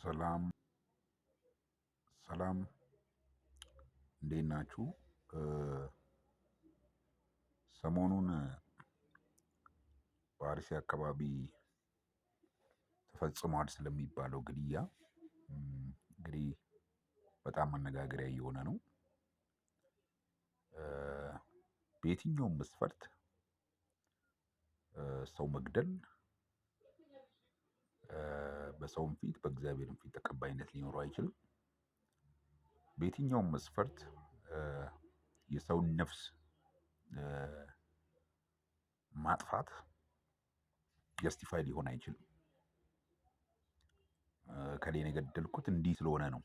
ሰላም ሰላም እንዴት ናችሁ? ሰሞኑን በአርሲ አካባቢ ተፈጽሟል ስለሚባለው ግድያ እንግዲህ በጣም መነጋገሪያ እየሆነ ነው። በየትኛውም መስፈርት ሰው መግደል በሰውም ፊት በእግዚአብሔርም ፊት ተቀባይነት ሊኖረው አይችልም። በየትኛውም መስፈርት የሰውን ነፍስ ማጥፋት ጀስቲፋይ ሊሆን አይችልም። ከሌን የገደልኩት እንዲህ ስለሆነ ነው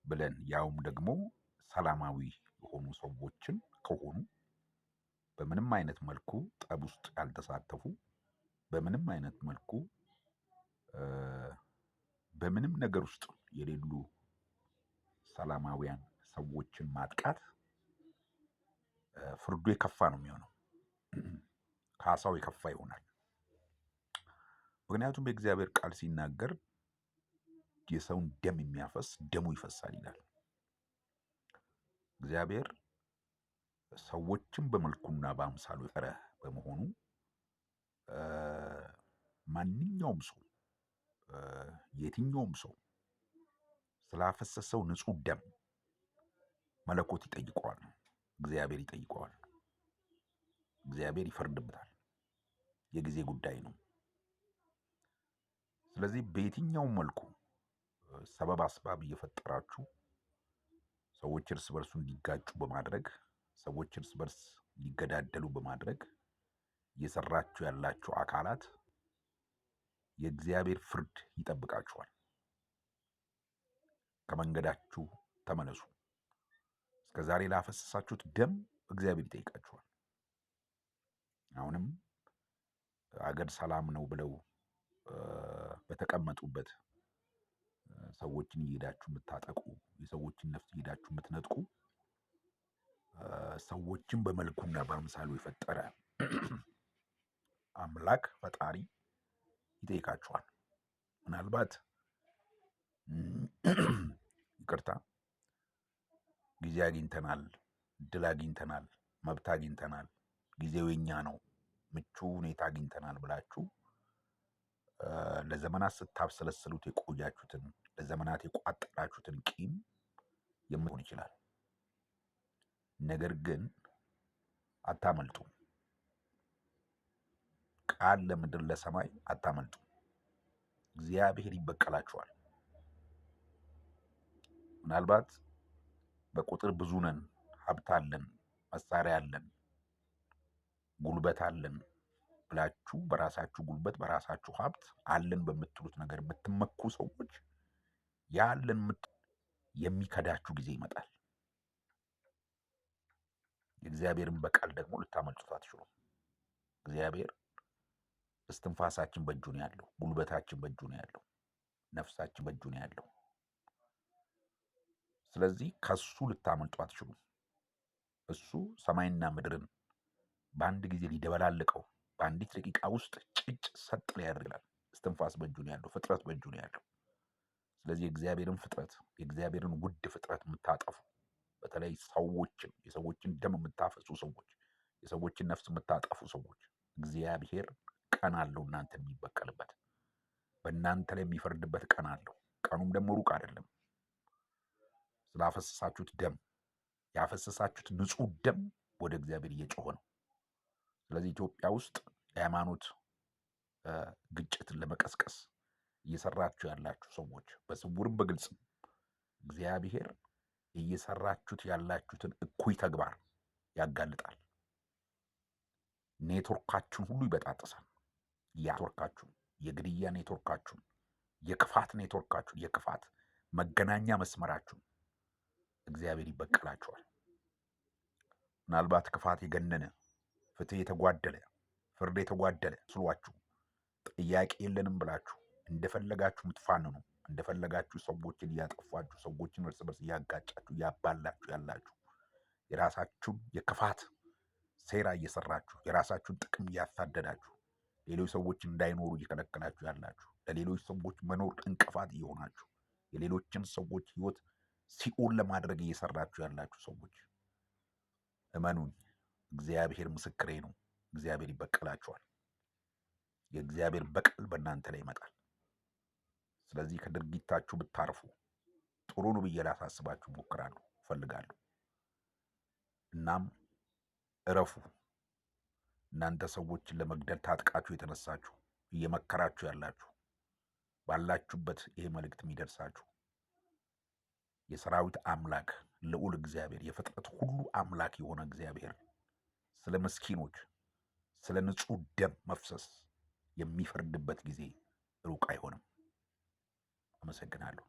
ብለን ያውም ደግሞ ሰላማዊ የሆኑ ሰዎችን ከሆኑ በምንም አይነት መልኩ ጠብ ውስጥ ያልተሳተፉ በምንም አይነት መልኩ በምንም ነገር ውስጥ የሌሉ ሰላማዊያን ሰዎችን ማጥቃት ፍርዱ የከፋ ነው የሚሆነው። ካሳው የከፋ ይሆናል። ምክንያቱም የእግዚአብሔር ቃል ሲናገር የሰውን ደም የሚያፈስ ደሙ ይፈሳል ይላል። እግዚአብሔር ሰዎችን በመልኩና በአምሳሉ የፈጠረ በመሆኑ ማንኛውም ሰው የትኛውም ሰው ስላፈሰሰው ንጹህ ደም መለኮት ይጠይቀዋል፣ እግዚአብሔር ይጠይቀዋል፣ እግዚአብሔር ይፈርድበታል። የጊዜ ጉዳይ ነው። ስለዚህ በየትኛውም መልኩ ሰበብ አስባብ እየፈጠራችሁ ሰዎች እርስ በርሱ እንዲጋጩ በማድረግ ሰዎች እርስ በርስ እንዲገዳደሉ በማድረግ እየሰራችሁ ያላችሁ አካላት የእግዚአብሔር ፍርድ ይጠብቃችኋል። ከመንገዳችሁ ተመለሱ። እስከዛሬ ላፈሰሳችሁት ደም እግዚአብሔር ይጠይቃችኋል። አሁንም አገር ሰላም ነው ብለው በተቀመጡበት ሰዎችን እየሄዳችሁ የምታጠቁ፣ የሰዎችን ነፍስ እየሄዳችሁ የምትነጥቁ፣ ሰዎችን በመልኩና በአምሳሉ የፈጠረ አምላክ ፈጣሪ ይጠይቃችኋል። ምናልባት ይቅርታ ጊዜ አግኝተናል፣ እድል አግኝተናል፣ መብት አግኝተናል፣ ጊዜው የኛ ነው፣ ምቹ ሁኔታ አግኝተናል ብላችሁ ለዘመናት ስታብሰለስሉት የቆያችሁትን ለዘመናት የቋጠራችሁትን ቂም ሊሆን ይችላል። ነገር ግን አታመልጡም። ቃል ለምድር ለሰማይ አታመልጡም። እግዚአብሔር ይበቀላችኋል። ምናልባት በቁጥር ብዙ ነን፣ ሀብት አለን፣ መሳሪያ አለን፣ ጉልበት አለን ብላችሁ በራሳችሁ ጉልበት በራሳችሁ ሀብት አለን በምትሉት ነገር የምትመኩ ሰዎች ያለን የሚከዳችሁ ጊዜ ይመጣል። የእግዚአብሔርን በቀል ደግሞ ልታመልጡት አትችሉም። እግዚአብሔር እስትንፋሳችን በእጁ ነው ያለው፣ ጉልበታችን በእጁ ነው ያለው፣ ነፍሳችን በእጁ ነው ያለው። ስለዚህ ከሱ ልታመልጡ አትችሉም። እሱ ሰማይና ምድርን በአንድ ጊዜ ሊደበላልቀው በአንዲት ደቂቃ ውስጥ ጭጭ ሰጥ ሊያደርጋል። እስትንፋስ በእጁ ነው ያለው፣ ፍጥረት በእጁ ነው ያለው። ስለዚህ የእግዚአብሔርን ፍጥረት የእግዚአብሔርን ውድ ፍጥረት የምታጠፉ በተለይ ሰዎችን የሰዎችን ደም የምታፈሱ ሰዎች የሰዎችን ነፍስ የምታጠፉ ሰዎች እግዚአብሔር ቀን አለው እናንተ የሚበቀልበት በእናንተ ላይ የሚፈርድበት ቀን አለው። ቀኑም ደግሞ ሩቅ አይደለም። ስላፈሰሳችሁት ደም ያፈሰሳችሁት ንጹህ ደም ወደ እግዚአብሔር እየጮኸ ነው። ስለዚህ ኢትዮጵያ ውስጥ የሃይማኖት ግጭትን ለመቀስቀስ እየሰራችሁ ያላችሁ ሰዎች በስውርም በግልጽም እግዚአብሔር እየሰራችሁት ያላችሁትን እኩይ ተግባር ያጋልጣል። ኔትወርካችሁን ሁሉ ይበጣጥሳል። ኔትወርካችሁን፣ የግድያ ኔትወርካችሁን፣ የክፋት ኔትወርካችሁን፣ የክፋት መገናኛ መስመራችሁን እግዚአብሔር ይበቀላችኋል። ምናልባት ክፋት የገነነ ፍትህ የተጓደለ ፍርድ የተጓደለ ስሏችሁ ጥያቄ የለንም ብላችሁ እንደፈለጋችሁ የምትፋንኑ እንደፈለጋችሁ ሰዎችን እያጠፋችሁ ሰዎችን እርስ በርስ እያጋጫችሁ እያባላችሁ ያላችሁ የራሳችሁን የክፋት ሴራ እየሰራችሁ የራሳችሁን ጥቅም እያሳደዳችሁ ሌሎች ሰዎች እንዳይኖሩ እየከለከላችሁ ያላችሁ፣ ለሌሎች ሰዎች መኖር እንቅፋት እየሆናችሁ የሌሎችን ሰዎች ህይወት ሲኦል ለማድረግ እየሰራችሁ ያላችሁ ሰዎች እመኑኝ፣ እግዚአብሔር ምስክሬ ነው። እግዚአብሔር ይበቀላችኋል። የእግዚአብሔር በቀል በእናንተ ላይ ይመጣል። ስለዚህ ከድርጊታችሁ ብታርፉ ጥሩ ነው ብዬ ላሳስባችሁ ሞክራለሁ እፈልጋለሁ። እናም እረፉ። እናንተ ሰዎችን ለመግደል ታጥቃችሁ የተነሳችሁ እየመከራችሁ ያላችሁ ባላችሁበት ይሄ መልእክት የሚደርሳችሁ የሰራዊት አምላክ ልዑል እግዚአብሔር የፍጥረት ሁሉ አምላክ የሆነ እግዚአብሔር ስለ ምስኪኖች ስለ ንጹህ ደም መፍሰስ የሚፈርድበት ጊዜ ሩቅ አይሆንም። አመሰግናለሁ።